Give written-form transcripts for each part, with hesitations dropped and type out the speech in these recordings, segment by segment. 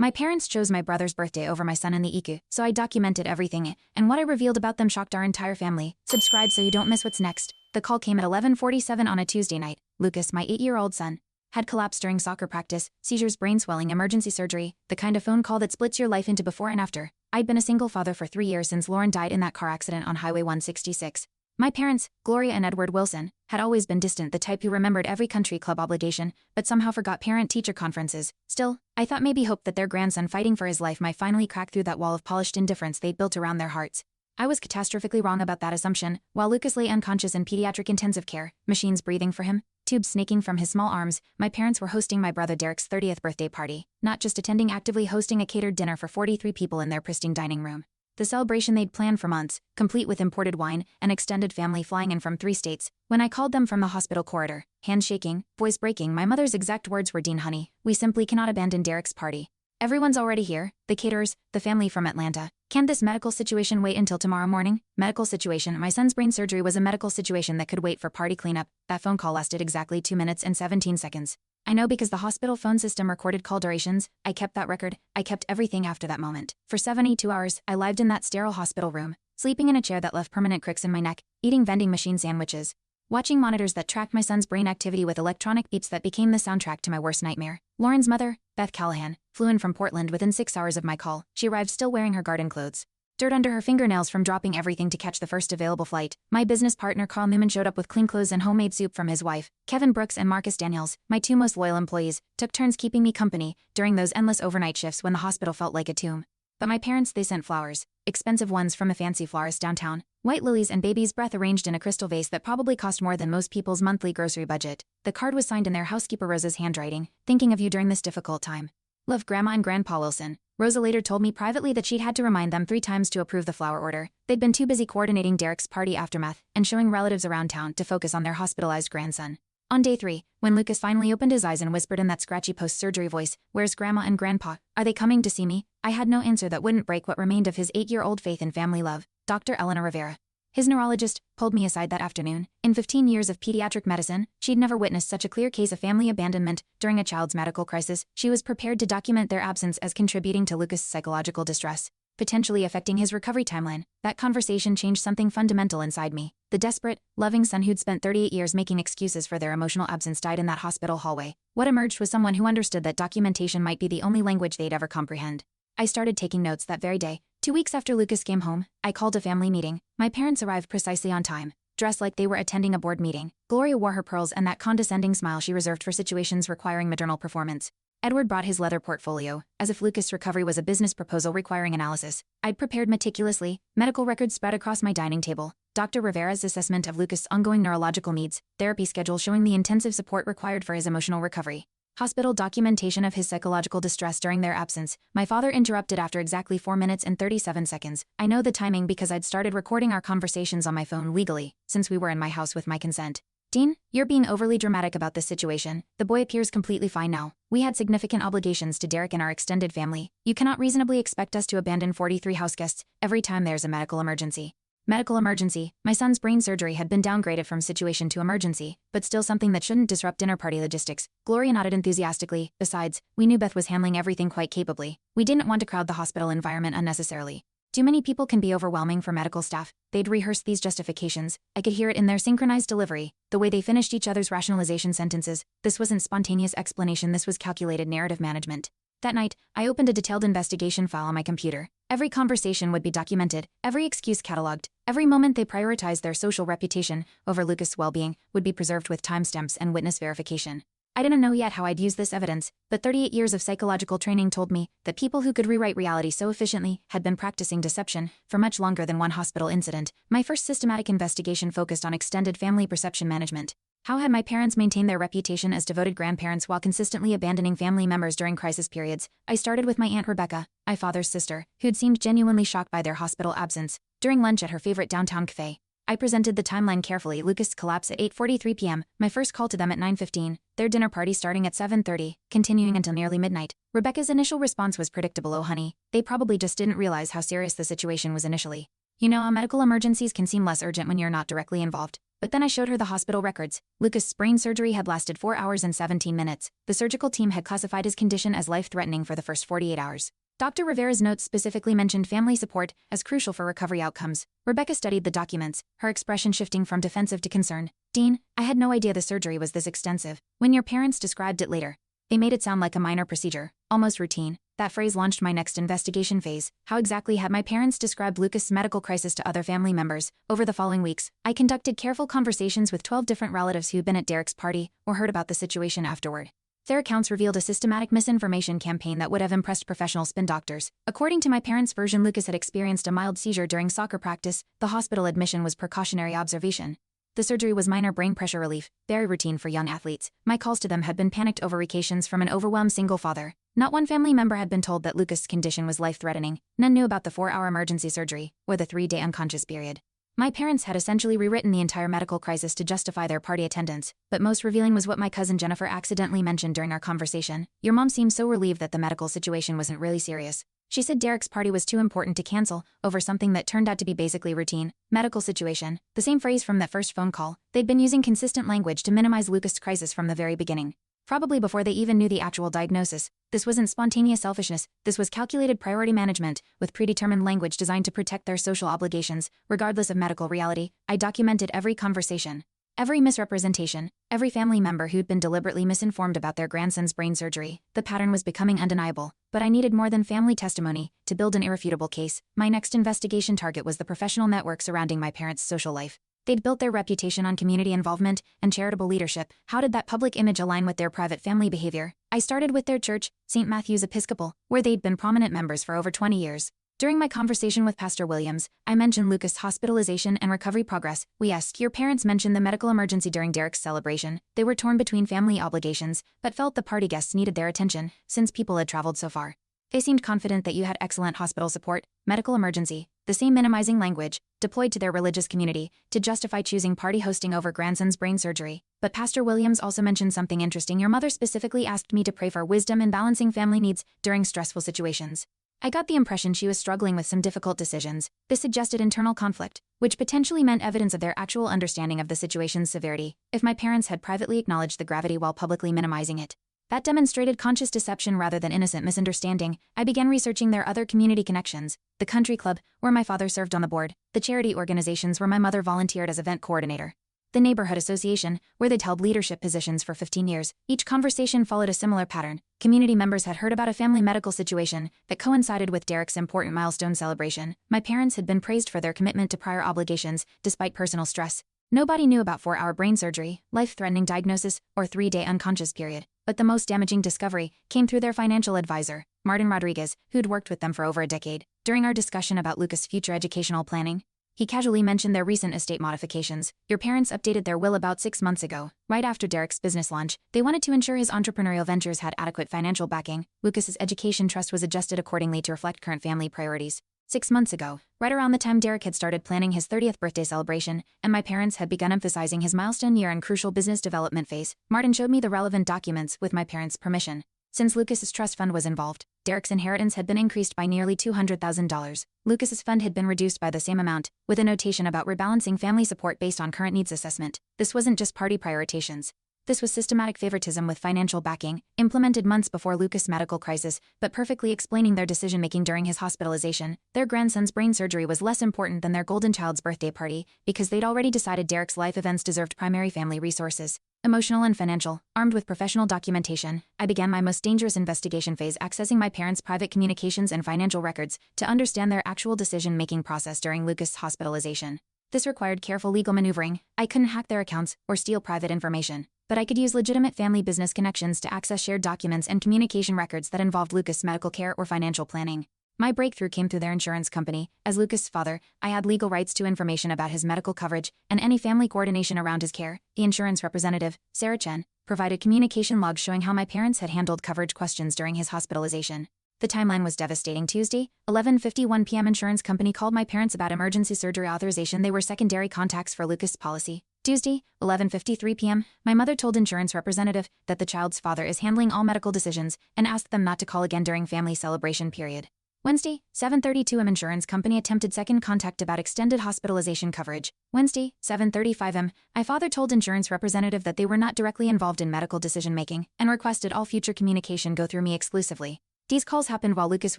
My parents chose my brother's birthday over my son in the ICU, so I documented everything, and what I revealed about them shocked our entire family. Subscribe so you don't miss what's next. The call came at 11:47 on a Tuesday night. Lucas, my 8-year-old son, had collapsed during soccer practice, seizures, brain swelling, emergency surgery, the kind of phone call that splits your life into before and after. I'd been a single father for 3 years since Lauren died in that car accident on Highway 166. My parents, Gloria and Edward Wilson, had always been distant, the type who remembered every country club obligation, but somehow forgot parent-teacher conferences. Still, I thought maybe hoped that their grandson fighting for his life might finally crack through that wall of polished indifference they'd built around their hearts. I was catastrophically wrong about that assumption. While Lucas lay unconscious in pediatric intensive care, machines breathing for him, tubes snaking from his small arms, my parents were hosting my brother Derek's 30th birthday party, not just attending, actively hosting a catered dinner for 43 people in their pristine dining room. The celebration they'd planned for months, complete with imported wine, an extended family flying in from 3 states. When I called them from the hospital corridor, hands shaking, voice breaking, my mother's exact words were, "Dean, honey, we simply cannot abandon Derek's party. Everyone's already here, the caterers, the family from Atlanta. Can't this medical situation wait until tomorrow morning?" Medical situation. My son's brain surgery was a medical situation that could wait for party cleanup. That phone call lasted exactly 2 minutes and 17 seconds. I know because the hospital phone system recorded call durations. I kept that record. I kept everything after that moment. For 72 hours, I lived in that sterile hospital room, sleeping in a chair that left permanent cricks in my neck, eating vending machine sandwiches, watching monitors that tracked my son's brain activity with electronic beeps that became the soundtrack to my worst nightmare. Lauren's mother, Beth Callahan, flew in from Portland within 6 hours of my call. She arrived still wearing her garden clothes, dirt under her fingernails from dropping everything to catch the first available flight. My business partner Carl Newman showed up with clean clothes and homemade soup from his wife. Kevin Brooks and Marcus Daniels, my 2 most loyal employees, took turns keeping me company during those endless overnight shifts when the hospital felt like a tomb. But my parents, they sent flowers, expensive ones from a fancy florist downtown, white lilies and baby's breath arranged in a crystal vase that probably cost more than most people's monthly grocery budget. The card was signed in their housekeeper Rosa's handwriting, "Thinking of you during this difficult time. Love, Grandma and Grandpa Wilson." Rosa later told me privately that she'd had to remind them 3 times to approve the flower order. They'd been too busy coordinating Derek's party aftermath and showing relatives around town to focus on their hospitalized grandson. On day 3, when Lucas finally opened his eyes and whispered in that scratchy post-surgery voice, "Where's Grandma and Grandpa? Are they coming to see me?" I had no answer that wouldn't break what remained of his 8-year-old faith in family love. Dr. Eleanor Rivera, his neurologist, pulled me aside that afternoon. In 15 years of pediatric medicine, she'd never witnessed such a clear case of family abandonment during a child's medical crisis. She was prepared to document their absence as contributing to Lucas' psychological distress, potentially affecting his recovery timeline. That conversation changed something fundamental inside me. The desperate, loving son who'd spent 38 years making excuses for their emotional absence died in that hospital hallway. What emerged was someone who understood that documentation might be the only language they'd ever comprehend. I started taking notes that very day. 2 weeks after Lucas came home, I called a family meeting. My parents arrived precisely on time, dressed like they were attending a board meeting. Gloria wore her pearls and that condescending smile she reserved for situations requiring maternal performance. Edward brought his leather portfolio, as if Lucas' recovery was a business proposal requiring analysis. I'd prepared meticulously, medical records spread across my dining table, Dr. Rivera's assessment of Lucas' ongoing neurological needs, therapy schedule showing the intensive support required for his emotional recovery, hospital documentation of his psychological distress during their absence. My father interrupted after exactly 4 minutes and 37 seconds. I know the timing because I'd started recording our conversations on my phone legally, since we were in my house with my consent. "Dean, you're being overly dramatic about this situation. The boy appears completely fine now. We had significant obligations to Derek and our extended family. You cannot reasonably expect us to abandon 43 houseguests every time there's a medical emergency." Medical emergency. My son's brain surgery had been downgraded from situation to emergency, but still something that shouldn't disrupt dinner party logistics. Gloria nodded enthusiastically. Besides, we knew Beth was handling everything quite capably. We didn't want to crowd the hospital environment unnecessarily. Too many people can be overwhelming for medical staff. They'd rehearsed these justifications. I could hear it in their synchronized delivery, the way they finished each other's rationalization sentences. This wasn't spontaneous explanation, this was calculated narrative management. That night, I opened a detailed investigation file on my computer. Every conversation would be documented, every excuse cataloged, every moment they prioritized their social reputation over Lucas' well-being would be preserved with timestamps and witness verification. I didn't know yet how I'd use this evidence, but 38 years of psychological training told me that people who could rewrite reality so efficiently had been practicing deception for much longer than one hospital incident. My first systematic investigation focused on extended family perception management. How had my parents maintained their reputation as devoted grandparents while consistently abandoning family members during crisis periods? I started with my Aunt Rebecca, my father's sister, who'd seemed genuinely shocked by their hospital absence. During lunch at her favorite downtown cafe, I presented the timeline carefully. Lucas' collapse at 8:43 p.m., my first call to them at 9:15, their dinner party starting at 7:30, continuing until nearly midnight. Rebecca's initial response was predictable. "Oh honey, they probably just didn't realize how serious the situation was initially. You know how medical emergencies can seem less urgent when you're not directly involved. But then I showed her the hospital records. Lucas' brain surgery had lasted 4 hours and 17 minutes. The surgical team had classified his condition as life-threatening for the first 48 hours. Dr. Rivera's notes specifically mentioned family support as crucial for recovery outcomes. Rebecca studied the documents, her expression shifting from defensive to concerned. Dean, I had no idea the surgery was this extensive. When your parents described it later, they made it sound like a minor procedure, almost routine. That phrase launched my next investigation phase. How exactly had my parents described Lucas' medical crisis to other family members? Over the following weeks, I conducted careful conversations with 12 different relatives who'd been at Derek's party or heard about the situation afterward. Their accounts revealed a systematic misinformation campaign that would have impressed professional spin doctors. According to my parents' version, Lucas had experienced a mild seizure during soccer practice. The hospital admission was precautionary observation. The surgery was minor brain pressure relief, very routine for young athletes. My calls to them had been panicked overreactions from an overwhelmed single father. Not one family member had been told that Lucas' condition was life-threatening. None knew about the 4-hour emergency surgery, or the 3-day unconscious period. My parents had essentially rewritten the entire medical crisis to justify their party attendance, but most revealing was what my cousin Jennifer accidentally mentioned during our conversation. Your mom seemed so relieved that the medical situation wasn't really serious. She said Derek's party was too important to cancel, over something that turned out to be basically routine. Medical situation. The same phrase from that first phone call. They'd been using consistent language to minimize Lucas' crisis from the very beginning. Probably before they even knew the actual diagnosis. This wasn't spontaneous selfishness, this was calculated priority management, with predetermined language designed to protect their social obligations, regardless of medical reality. I documented every conversation, every misrepresentation, every family member who'd been deliberately misinformed about their grandson's brain surgery. The pattern was becoming undeniable, but I needed more than family testimony to build an irrefutable case. My next investigation target was the professional network surrounding my parents' social life. They'd built their reputation on community involvement and charitable leadership. How did that public image align with their private family behavior? I started with their church, St. Matthew's Episcopal, where they'd been prominent members for over 20 years. During my conversation with Pastor Williams, I mentioned Lucas' hospitalization and recovery progress. We asked, your parents mentioned the medical emergency during Derek's celebration. They were torn between family obligations, but felt the party guests needed their attention, since people had traveled so far. They seemed confident that you had excellent hospital support. Medical emergency, the same minimizing language, deployed to their religious community to justify choosing party hosting over grandson's brain surgery. But Pastor Williams also mentioned something interesting. Your mother specifically asked me to pray for wisdom in balancing family needs during stressful situations. I got the impression she was struggling with some difficult decisions. This suggested internal conflict, which potentially meant evidence of their actual understanding of the situation's severity, if my parents had privately acknowledged the gravity while publicly minimizing it. That demonstrated conscious deception rather than innocent misunderstanding. I began researching their other community connections, the country club, where my father served on the board, the charity organizations where my mother volunteered as event coordinator, the neighborhood association, where they'd held leadership positions for 15 years. Each conversation followed a similar pattern. Community members had heard about a family medical situation that coincided with Derek's important milestone celebration. My parents had been praised for their commitment to prior obligations, despite personal stress. Nobody knew about 4-hour brain surgery, life-threatening diagnosis, or 3-day unconscious period. But the most damaging discovery came through their financial advisor, Martin Rodriguez, who'd worked with them for over a decade. During our discussion about Lucas' future educational planning, he casually mentioned their recent estate modifications. Your parents updated their will about 6 months ago, right after Derek's business launch. They wanted to ensure his entrepreneurial ventures had adequate financial backing. Lucas's education trust was adjusted accordingly to reflect current family priorities. 6 months ago, right around the time Derek had started planning his 30th birthday celebration, and my parents had begun emphasizing his milestone year and crucial business development phase, Martin showed me the relevant documents with my parents' permission. Since Lucas's trust fund was involved, Derek's inheritance had been increased by nearly $200,000. Lucas's fund had been reduced by the same amount, with a notation about rebalancing family support based on current needs assessment. This wasn't just party prioritizations. This was systematic favoritism with financial backing, implemented months before Lucas' medical crisis, but perfectly explaining their decision-making during his hospitalization. Their grandson's brain surgery was less important than their golden child's birthday party, because they'd already decided Derek's life events deserved primary family resources. Emotional and financial, armed with professional documentation, I began my most dangerous investigation phase, accessing my parents' private communications and financial records to understand their actual decision-making process during Lucas' hospitalization. This required careful legal maneuvering. I couldn't hack their accounts or steal private information, but I could use legitimate family business connections to access shared documents and communication records that involved Lucas' medical care or financial planning. My breakthrough came through their insurance company. As Lucas' father, I had legal rights to information about his medical coverage and any family coordination around his care. The insurance representative, Sarah Chen, provided communication logs showing how my parents had handled coverage questions during his hospitalization. The timeline was devastating. Tuesday, 11:51 p.m. Insurance company called my parents about emergency surgery authorization. They were secondary contacts for Lucas' policy. Tuesday, 11:53 p.m., my mother told insurance representative that the child's father is handling all medical decisions and asked them not to call again during family celebration period. Wednesday, 7:32 am. Insurance company attempted second contact about extended hospitalization coverage. Wednesday, 7:35 am. My father told insurance representative that they were not directly involved in medical decision-making and requested all future communication go through me exclusively. These calls happened while Lucas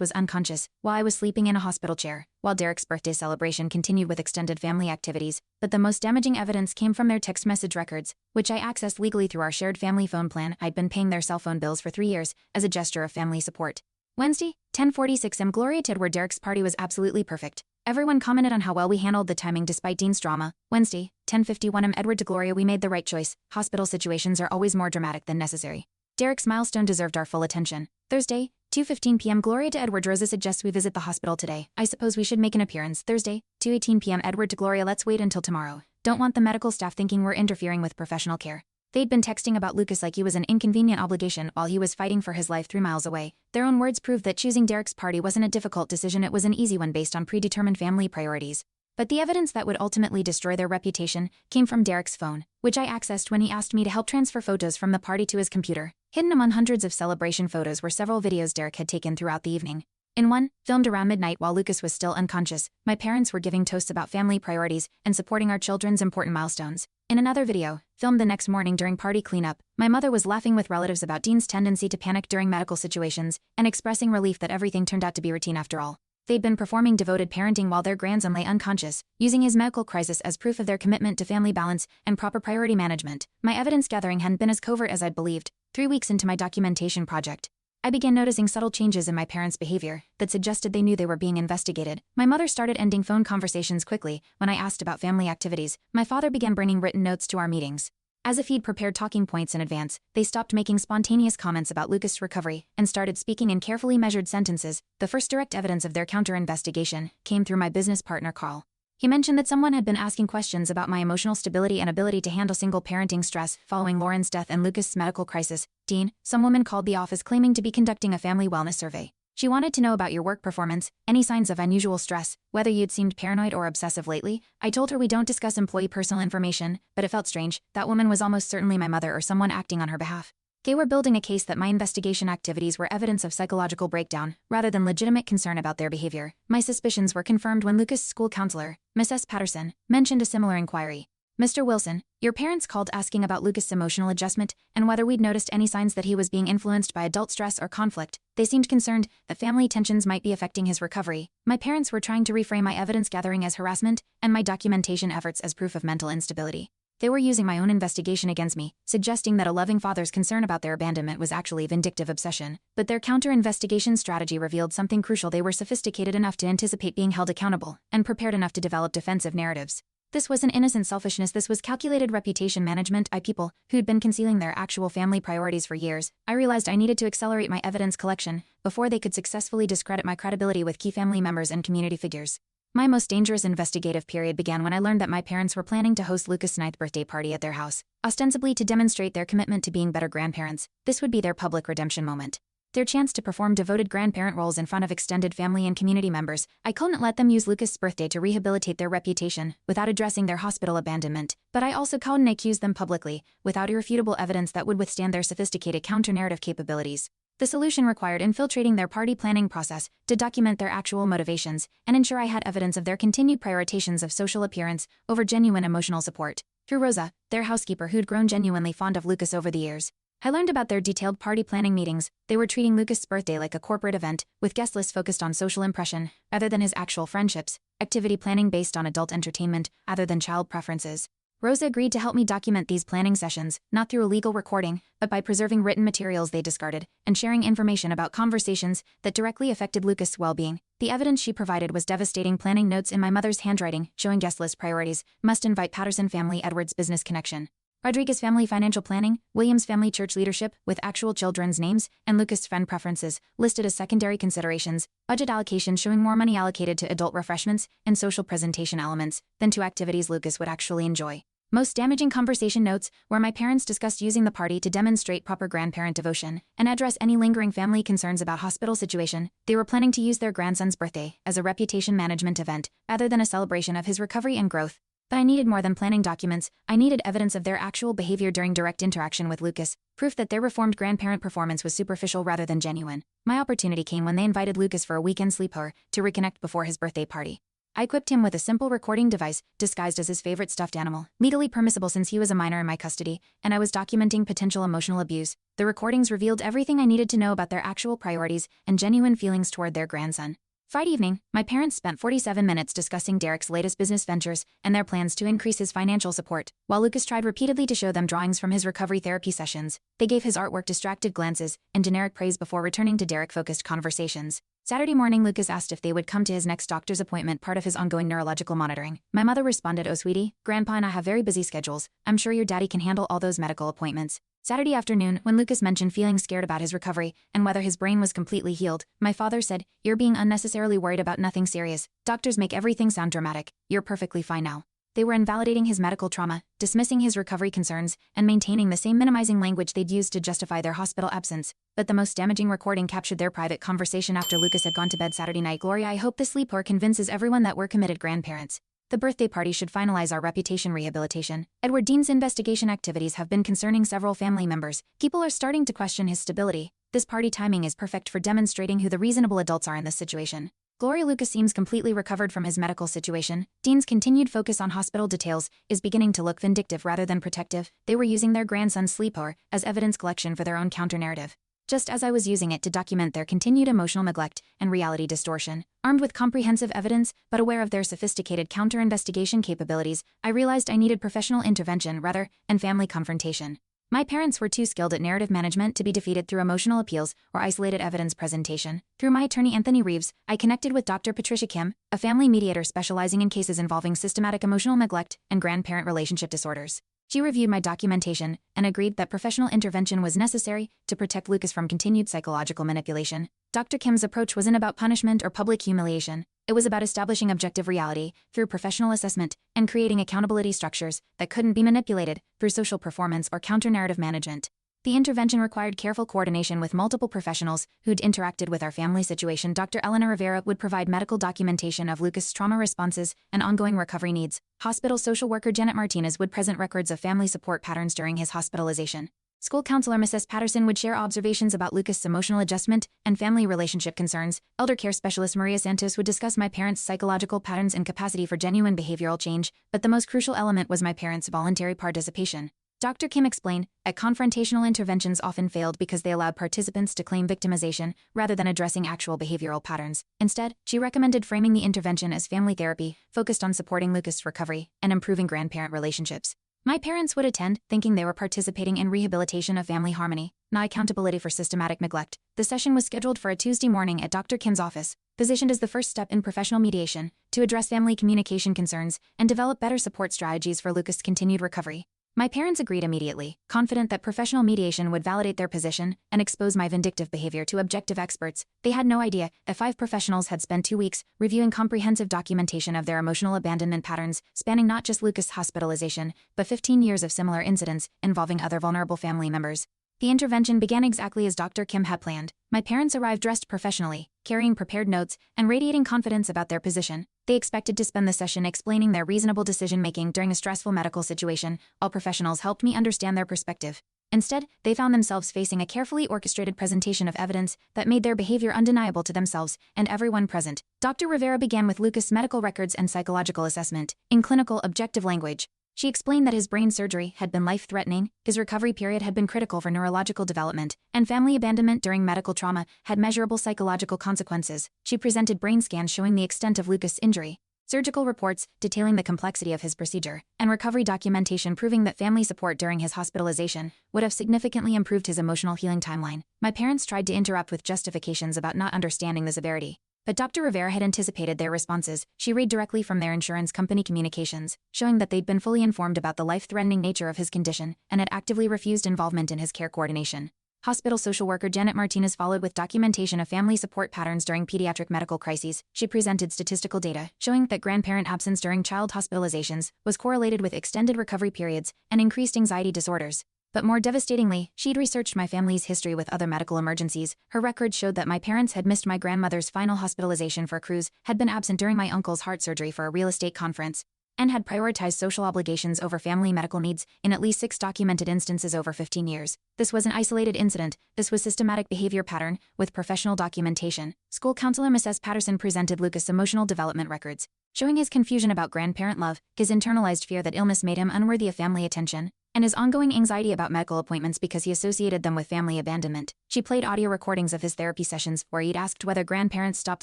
was unconscious, while I was sleeping in a hospital chair, while Derek's birthday celebration continued with extended family activities, but the most damaging evidence came from their text message records, which I accessed legally through our shared family phone plan. I'd been paying their cell phone bills for 3 years, as a gesture of family support. Wednesday, 10:46 am. Gloria to Edward. Derek's party was absolutely perfect. Everyone commented on how well we handled the timing despite Dean's drama. Wednesday, 10:51 am. Edward to Gloria. We made the right choice. Hospital situations are always more dramatic than necessary. Derek's milestone deserved our full attention. Thursday, 2:15 p.m. Gloria to Edward. Rosa suggests we visit the hospital today. I suppose we should make an appearance. Thursday, 2:18 p.m. Edward to Gloria. Let's wait until tomorrow. Don't want the medical staff thinking we're interfering with professional care. They'd been texting about Lucas like he was an inconvenient obligation while he was fighting for his life 3 miles away. Their own words proved that choosing Derek's party wasn't a difficult decision, it was an easy one based on predetermined family priorities. But the evidence that would ultimately destroy their reputation came from Derek's phone, which I accessed when he asked me to help transfer photos from the party to his computer. Hidden among hundreds of celebration photos were several videos Derek had taken throughout the evening. In one, filmed around midnight while Lucas was still unconscious, my parents were giving toasts about family priorities and supporting our children's important milestones. In another video, filmed the next morning during party cleanup, my mother was laughing with relatives about Dean's tendency to panic during medical situations and expressing relief that everything turned out to be routine after all. They'd been performing devoted parenting while their grandson lay unconscious, using his medical crisis as proof of their commitment to family balance and proper priority management. My evidence gathering hadn't been as covert as I'd believed. 3 weeks into my documentation project, I began noticing subtle changes in my parents' behavior that suggested they knew they were being investigated. My mother started ending phone conversations quickly when I asked about family activities. My father began bringing written notes to our meetings. As if he'd prepared talking points in advance, they stopped making spontaneous comments about Lucas' recovery and started speaking in carefully measured sentences. The first direct evidence of their counter-investigation came through my business partner Carl. He mentioned that someone had been asking questions about my emotional stability and ability to handle single parenting stress following Lauren's death and Lucas' medical crisis. Dean, some woman called the office claiming to be conducting a family wellness survey. She wanted to know about your work performance, any signs of unusual stress, whether you'd seemed paranoid or obsessive lately. I told her we don't discuss employee personal information, but it felt strange. That woman was almost certainly my mother or someone acting on her behalf. They were building a case that my investigation activities were evidence of psychological breakdown, rather than legitimate concern about their behavior. My suspicions were confirmed when Lucas' school counselor, Miss S. Patterson, mentioned a similar inquiry. Mr. Wilson, your parents called asking about Lucas' emotional adjustment and whether we'd noticed any signs that he was being influenced by adult stress or conflict. They seemed concerned that family tensions might be affecting his recovery. My parents were trying to reframe my evidence gathering as harassment and my documentation efforts as proof of mental instability. They were using my own investigation against me, suggesting that a loving father's concern about their abandonment was actually vindictive obsession. But their counter-investigation strategy revealed something crucial. They were sophisticated enough to anticipate being held accountable and prepared enough to develop defensive narratives. This wasn't innocent selfishness, this was calculated reputation management by people who'd been concealing their actual family priorities for years. I realized I needed to accelerate my evidence collection before they could successfully discredit my credibility with key family members and community figures. My most dangerous investigative period began when I learned that my parents were planning to host Lucas' 9th birthday party at their house, ostensibly to demonstrate their commitment to being better grandparents. This would be their public redemption moment. Their chance to perform devoted grandparent roles in front of extended family and community members. I couldn't let them use Lucas' birthday to rehabilitate their reputation without addressing their hospital abandonment, but I also couldn't accuse them publicly without irrefutable evidence that would withstand their sophisticated counter-narrative capabilities. The solution required infiltrating their party planning process to document their actual motivations and ensure I had evidence of their continued prioritizations of social appearance over genuine emotional support. Through Rosa, their housekeeper who'd grown genuinely fond of Lucas over the years, I learned about their detailed party planning meetings. They were treating Lucas' birthday like a corporate event, with guest lists focused on social impression, rather than his actual friendships, activity planning based on adult entertainment, rather than child preferences. Rosa agreed to help me document these planning sessions, not through a legal recording, but by preserving written materials they discarded, and sharing information about conversations that directly affected Lucas' well-being. The evidence she provided was devastating. Planning notes in my mother's handwriting, showing guest list priorities, must invite Patterson family Edwards business connection. Rodriguez family financial planning, Williams family church leadership with actual children's names, and Lucas' friend preferences, listed as secondary considerations, budget allocation showing more money allocated to adult refreshments and social presentation elements than to activities Lucas would actually enjoy. Most damaging conversation notes where my parents discussed using the party to demonstrate proper grandparent devotion and address any lingering family concerns about hospital situation. They were planning to use their grandson's birthday as a reputation management event rather than a celebration of his recovery and growth. But I needed more than planning documents. I needed evidence of their actual behavior during direct interaction with Lucas, proof that their reformed grandparent performance was superficial rather than genuine. My opportunity came when they invited Lucas for a weekend sleepover to reconnect before his birthday party. I equipped him with a simple recording device, disguised as his favorite stuffed animal, legally permissible since he was a minor in my custody, and I was documenting potential emotional abuse. The recordings revealed everything I needed to know about their actual priorities and genuine feelings toward their grandson. Friday evening, my parents spent 47 minutes discussing Derek's latest business ventures and their plans to increase his financial support. While Lucas tried repeatedly to show them drawings from his recovery therapy sessions, they gave his artwork distracted glances and generic praise before returning to Derek-focused conversations. Saturday morning, Lucas asked if they would come to his next doctor's appointment, part of his ongoing neurological monitoring. My mother responded, "Oh, sweetie, Grandpa and I have very busy schedules. I'm sure your daddy can handle all those medical appointments." Saturday afternoon, when Lucas mentioned feeling scared about his recovery and whether his brain was completely healed, my father said, "You're being unnecessarily worried about nothing serious. Doctors make everything sound dramatic. You're perfectly fine now." They were invalidating his medical trauma, dismissing his recovery concerns, and maintaining the same minimizing language they'd used to justify their hospital absence. But the most damaging recording captured their private conversation after Lucas had gone to bed Saturday night. "Gloria, I hope this sleepover convinces everyone that we're committed grandparents. The birthday party should finalize our reputation rehabilitation. Edward Dean's investigation activities have been concerning several family members. People are starting to question his stability. This party timing is perfect for demonstrating who the reasonable adults are in this situation." Gloria, Lucas seems completely recovered from his medical situation. Dean's continued focus on hospital details is beginning to look vindictive rather than protective. They were using their grandson's sleepover as evidence collection for their own counter-narrative, just as I was using it to document their continued emotional neglect and reality distortion. Armed with comprehensive evidence, but aware of their sophisticated counter-investigation capabilities, I realized I needed professional intervention rather than family confrontation. My parents were too skilled at narrative management to be defeated through emotional appeals or isolated evidence presentation. Through my attorney Anthony Reeves, I connected with Dr. Patricia Kim, a family mediator specializing in cases involving systematic emotional neglect and grandparent relationship disorders. She reviewed my documentation and agreed that professional intervention was necessary to protect Lucas from continued psychological manipulation. Dr. Kim's approach wasn't about punishment or public humiliation. It was about establishing objective reality through professional assessment and creating accountability structures that couldn't be manipulated through social performance or counter-narrative management. The intervention required careful coordination with multiple professionals who'd interacted with our family situation. Dr. Elena Rivera would provide medical documentation of Lucas' trauma responses and ongoing recovery needs. Hospital social worker Janet Martinez would present records of family support patterns during his hospitalization. School counselor Mrs. Patterson would share observations about Lucas' emotional adjustment and family relationship concerns. Elder care specialist Maria Santos would discuss my parents' psychological patterns and capacity for genuine behavioral change, but the most crucial element was my parents' voluntary participation. Dr. Kim explained that confrontational interventions often failed because they allowed participants to claim victimization rather than addressing actual behavioral patterns. Instead, she recommended framing the intervention as family therapy, focused on supporting Lucas' recovery and improving grandparent relationships. My parents would attend, thinking they were participating in rehabilitation of family harmony, not accountability for systematic neglect. The session was scheduled for a Tuesday morning at Dr. Kim's office, positioned as the first step in professional mediation to address family communication concerns and develop better support strategies for Lucas' continued recovery. My parents agreed immediately, confident that professional mediation would validate their position and expose my vindictive behavior to objective experts. They had no idea that 5 professionals had spent 2 weeks reviewing comprehensive documentation of their emotional abandonment patterns, spanning not just Lucas' hospitalization, but 15 years of similar incidents involving other vulnerable family members. The intervention began exactly as Dr. Kim had planned. My parents arrived dressed professionally, carrying prepared notes and radiating confidence about their position. They expected to spend the session explaining their reasonable decision-making during a stressful medical situation. All professionals helped me understand their perspective. Instead, they found themselves facing a carefully orchestrated presentation of evidence that made their behavior undeniable to themselves and everyone present. Dr. Rivera began with Lucas' medical records and psychological assessment in clinical, objective language. She explained that his brain surgery had been life-threatening, his recovery period had been critical for neurological development, and family abandonment during medical trauma had measurable psychological consequences. She presented brain scans showing the extent of Lucas' injury, surgical reports detailing the complexity of his procedure, and recovery documentation proving that family support during his hospitalization would have significantly improved his emotional healing timeline. My parents tried to interrupt with justifications about not understanding the severity, but Dr. Rivera had anticipated their responses. She read directly from their insurance company communications, showing that they'd been fully informed about the life-threatening nature of his condition and had actively refused involvement in his care coordination. Hospital social worker Janet Martinez followed with documentation of family support patterns during pediatric medical crises. She presented statistical data showing that grandparent absence during child hospitalizations was correlated with extended recovery periods and increased anxiety disorders. But more devastatingly, she'd researched my family's history with other medical emergencies. Her records showed that my parents had missed my grandmother's final hospitalization for a cruise, had been absent during my uncle's heart surgery for a real estate conference, and had prioritized social obligations over family medical needs in at least 6 documented instances over 15 years. This was an isolated incident. This was systematic behavior pattern with professional documentation. School counselor Mrs. Patterson presented Lucas emotional development records, showing his confusion about grandparent love, his internalized fear that illness made him unworthy of family attention, and his ongoing anxiety about medical appointments because he associated them with family abandonment. She played audio recordings of his therapy sessions where he'd asked whether grandparents stopped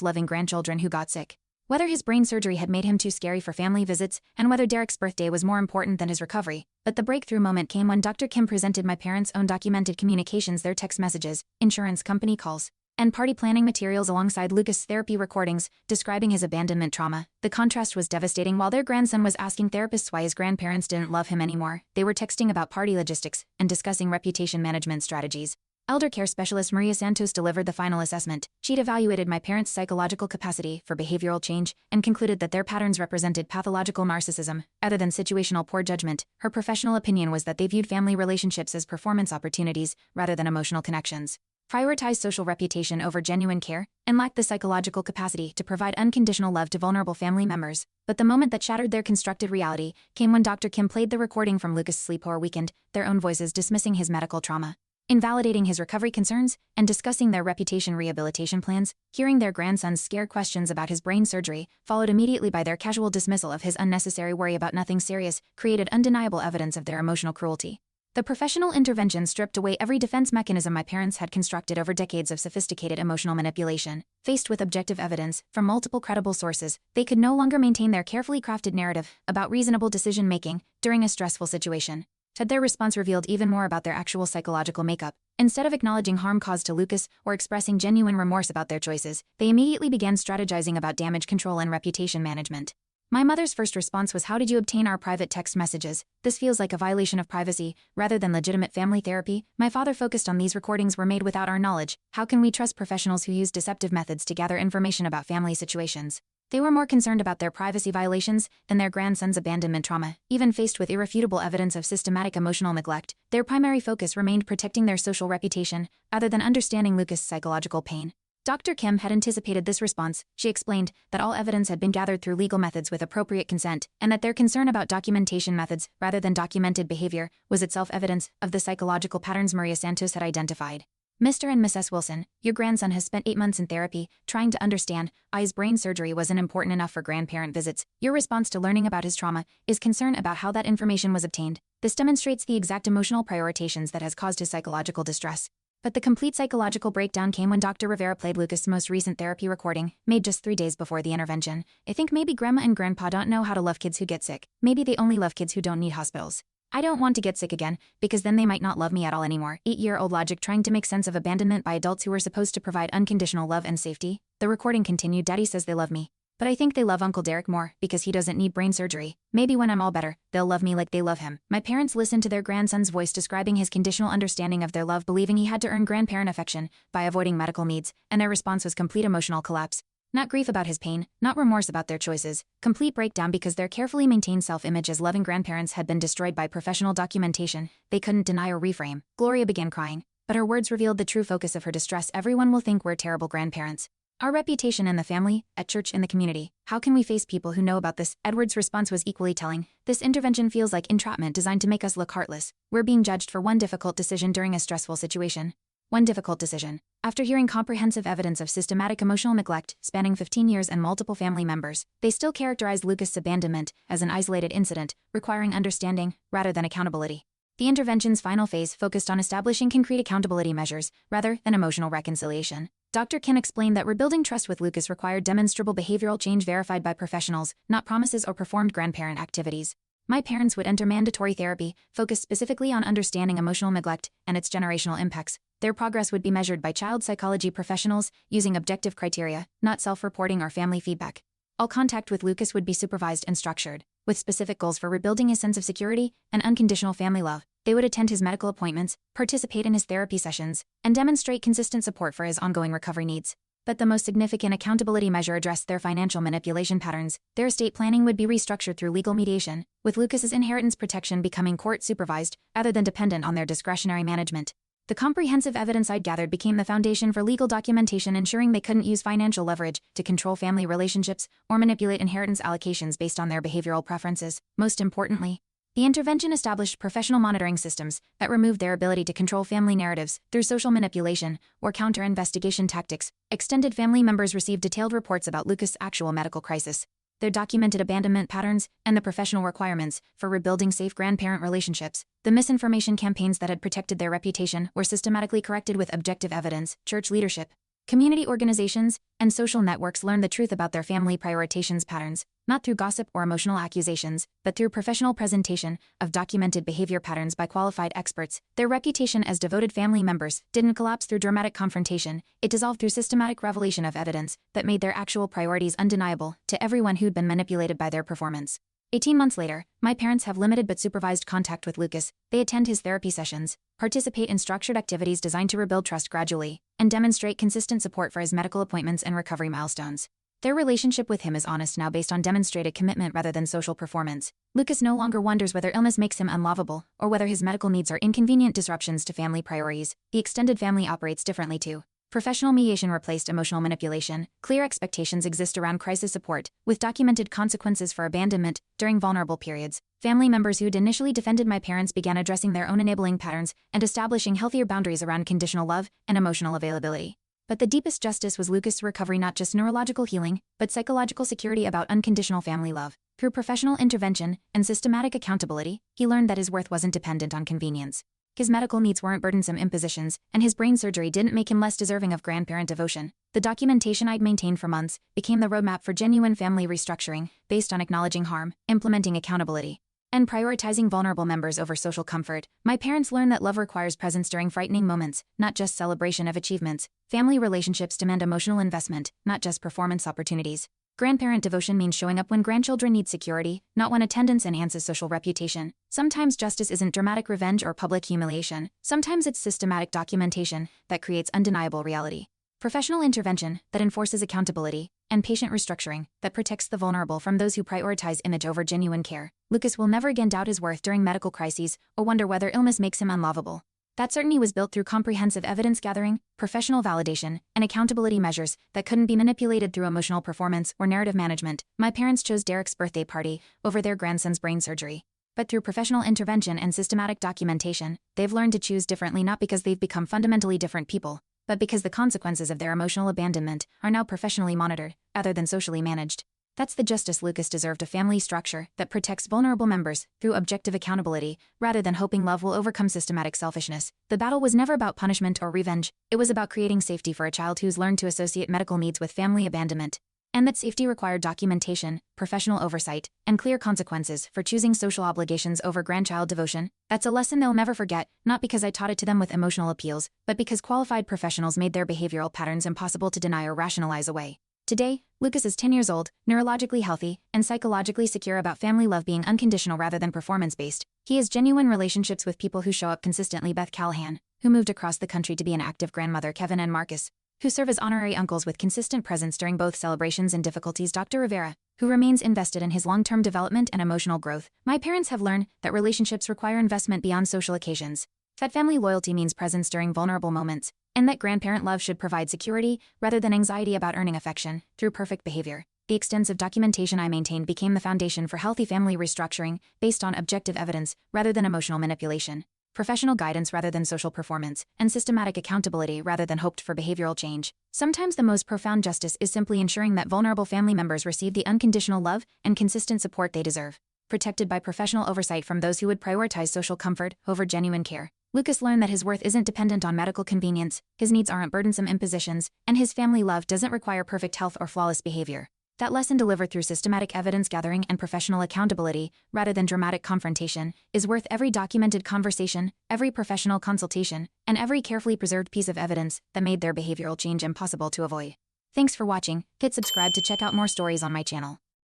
loving grandchildren who got sick, whether his brain surgery had made him too scary for family visits, and whether Derek's birthday was more important than his recovery. But the breakthrough moment came when Dr. Kim presented my parents' own documented communications, their text messages, insurance company calls, and party planning materials alongside Lucas' therapy recordings, describing his abandonment trauma. The contrast was devastating. While their grandson was asking therapists why his grandparents didn't love him anymore, they were texting about party logistics and discussing reputation management strategies. Elder care specialist Maria Santos delivered the final assessment. She'd evaluated my parents' psychological capacity for behavioral change and concluded that their patterns represented pathological narcissism, other than situational poor judgment. Her professional opinion was that they viewed family relationships as performance opportunities rather than emotional connections, prioritized social reputation over genuine care, and lacked the psychological capacity to provide unconditional love to vulnerable family members. But the moment that shattered their constructed reality came when Dr. Kim played the recording from Lucas' sleepover weekend, their own voices dismissing his medical trauma, invalidating his recovery concerns, and discussing their reputation rehabilitation plans. Hearing their grandson's scared questions about his brain surgery, followed immediately by their casual dismissal of his unnecessary worry about nothing serious, created undeniable evidence of their emotional cruelty. The professional intervention stripped away every defense mechanism my parents had constructed over decades of sophisticated emotional manipulation. Faced with objective evidence from multiple credible sources, they could no longer maintain their carefully crafted narrative about reasonable decision-making during a stressful situation. Had their response revealed even more about their actual psychological makeup? Instead of acknowledging harm caused to Lucas or expressing genuine remorse about their choices, they immediately began strategizing about damage control and reputation management. My mother's first response was, "How did you obtain our private text messages? This feels like a violation of privacy, rather than legitimate family therapy." My father focused on, "These recordings were made without our knowledge. How can we trust professionals who use deceptive methods to gather information about family situations?" They were more concerned about their privacy violations than their grandson's abandonment trauma. Even faced with irrefutable evidence of systematic emotional neglect, their primary focus remained protecting their social reputation, other than understanding Lucas' psychological pain. Dr. Kim had anticipated this response. She explained that all evidence had been gathered through legal methods with appropriate consent, and that their concern about documentation methods rather than documented behavior was itself evidence of the psychological patterns Maria Santos had identified. "Mr. and Mrs. Wilson, your grandson has spent 8 months in therapy, trying to understand why his brain surgery wasn't important enough for grandparent visits. Your response to learning about his trauma is concern about how that information was obtained. This demonstrates the exact emotional prioritizations that has caused his psychological distress." But the complete psychological breakdown came when Dr. Rivera played Lucas' most recent therapy recording, made just 3 days before the intervention. "I think maybe grandma and grandpa don't know how to love kids who get sick. Maybe they only love kids who don't need hospitals. I don't want to get sick again, because then they might not love me at all anymore." 8-year-old logic trying to make sense of abandonment by adults who were supposed to provide unconditional love and safety. The recording continued, "Daddy says they love me, but I think they love Uncle Derek more because he doesn't need brain surgery. Maybe when I'm all better, they'll love me like they love him." My parents listened to their grandson's voice describing his conditional understanding of their love, believing he had to earn grandparent affection by avoiding medical needs, and their response was complete emotional collapse. Not grief about his pain, not remorse about their choices, complete breakdown because their carefully maintained self-image as loving grandparents had been destroyed by professional documentation they couldn't deny or reframe. Gloria began crying, but her words revealed the true focus of her distress. "Everyone will think we're terrible grandparents. Our reputation in the family, at church, in the community. How can we face people who know about this?" Edward's response was equally telling. "This intervention feels like entrapment designed to make us look heartless. We're being judged for one difficult decision during a stressful situation." One difficult decision. After hearing comprehensive evidence of systematic emotional neglect spanning 15 years and multiple family members, they still characterized Lucas' abandonment as an isolated incident, requiring understanding rather than accountability. The intervention's final phase focused on establishing concrete accountability measures rather than emotional reconciliation. Dr. Kim explained that rebuilding trust with Lucas required demonstrable behavioral change verified by professionals, not promises or performed grandparent activities. My parents would enter mandatory therapy, focused specifically on understanding emotional neglect and its generational impacts. Their progress would be measured by child psychology professionals using objective criteria, not self-reporting or family feedback. All contact with Lucas would be supervised and structured, with specific goals for rebuilding his sense of security and unconditional family love. They would attend his medical appointments, participate in his therapy sessions, and demonstrate consistent support for his ongoing recovery needs. But the most significant accountability measure addressed their financial manipulation patterns. Their estate planning would be restructured through legal mediation, with Lucas's inheritance protection becoming court-supervised, rather than dependent on their discretionary management. The comprehensive evidence I'd gathered became the foundation for legal documentation ensuring they couldn't use financial leverage to control family relationships or manipulate inheritance allocations based on their behavioral preferences. Most importantly, the intervention established professional monitoring systems that removed their ability to control family narratives through social manipulation or counter-investigation tactics. Extended family members received detailed reports about Lucas' actual medical crisis, their documented abandonment patterns, and the professional requirements for rebuilding safe grandparent relationships. The misinformation campaigns that had protected their reputation were systematically corrected with objective evidence. Church leadership, community organizations, and social networks learned the truth about their family prioritizations patterns, not through gossip or emotional accusations, but through professional presentation of documented behavior patterns by qualified experts. Their reputation as devoted family members didn't collapse through dramatic confrontation, it dissolved through systematic revelation of evidence that made their actual priorities undeniable to everyone who'd been manipulated by their performance. 18 months later, my parents have limited but supervised contact with Lucas. They attend his therapy sessions, participate in structured activities designed to rebuild trust gradually, and demonstrate consistent support for his medical appointments and recovery milestones. Their relationship with him is honest now based on demonstrated commitment rather than social performance. Lucas no longer wonders whether illness makes him unlovable or whether his medical needs are inconvenient disruptions to family priorities. The extended family operates differently too. Professional mediation replaced emotional manipulation. Clear expectations exist around crisis support, with documented consequences for abandonment during vulnerable periods. Family members who'd initially defended my parents began addressing their own enabling patterns and establishing healthier boundaries around conditional love and emotional availability. But the deepest justice was Lucas' recovery, not just neurological healing, but psychological security about unconditional family love. Through professional intervention and systematic accountability, he learned that his worth wasn't dependent on convenience. His medical needs weren't burdensome impositions, and his brain surgery didn't make him less deserving of grandparent devotion. The documentation I'd maintained for months became the roadmap for genuine family restructuring, based on acknowledging harm, implementing accountability, and prioritizing vulnerable members over social comfort. My parents learned that love requires presence during frightening moments, not just celebration of achievements. Family relationships demand emotional investment, not just performance opportunities. Grandparent devotion means showing up when grandchildren need security, not when attendance enhances social reputation. Sometimes justice isn't dramatic revenge or public humiliation. Sometimes it's systematic documentation that creates undeniable reality. Professional intervention that enforces accountability, and patient restructuring that protects the vulnerable from those who prioritize image over genuine care. Lucas will never again doubt his worth during medical crises or wonder whether illness makes him unlovable. That certainty was built through comprehensive evidence gathering, professional validation, and accountability measures that couldn't be manipulated through emotional performance or narrative management. My parents chose Derek's birthday party over their grandson's brain surgery. But through professional intervention and systematic documentation, they've learned to choose differently, not because they've become fundamentally different people, but because the consequences of their emotional abandonment are now professionally monitored, rather than socially managed. That's the justice Lucas deserved: a family structure that protects vulnerable members through objective accountability, rather than hoping love will overcome systematic selfishness. The battle was never about punishment or revenge. It was about creating safety for a child who's learned to associate medical needs with family abandonment. And that safety required documentation, professional oversight, and clear consequences for choosing social obligations over grandchild devotion. That's a lesson they'll never forget, not because I taught it to them with emotional appeals, but because qualified professionals made their behavioral patterns impossible to deny or rationalize away. Today, Lucas is 10 years old, neurologically healthy, and psychologically secure about family love being unconditional rather than performance-based. He has genuine relationships with people who show up consistently: Beth Callahan, who moved across the country to be an active grandmother; Kevin and Marcus, who serve as honorary uncles with consistent presence during both celebrations and difficulties; Dr. Rivera, who remains invested in his long-term development and emotional growth. My parents have learned that relationships require investment beyond social occasions, that family loyalty means presence during vulnerable moments, and that grandparent love should provide security rather than anxiety about earning affection through perfect behavior. The extensive documentation I maintained became the foundation for healthy family restructuring, based on objective evidence rather than emotional manipulation, professional guidance rather than social performance, and systematic accountability rather than hoped for behavioral change. Sometimes the most profound justice is simply ensuring that vulnerable family members receive the unconditional love and consistent support they deserve, protected by professional oversight from those who would prioritize social comfort over genuine care. Lucas learned that his worth isn't dependent on medical convenience, his needs aren't burdensome impositions, and his family love doesn't require perfect health or flawless behavior. That lesson, delivered through systematic evidence gathering and professional accountability, rather than dramatic confrontation, is worth every documented conversation, every professional consultation, and every carefully preserved piece of evidence that made their behavioral change impossible to avoid. Thanks for watching. Hit subscribe to check out more stories on my channel.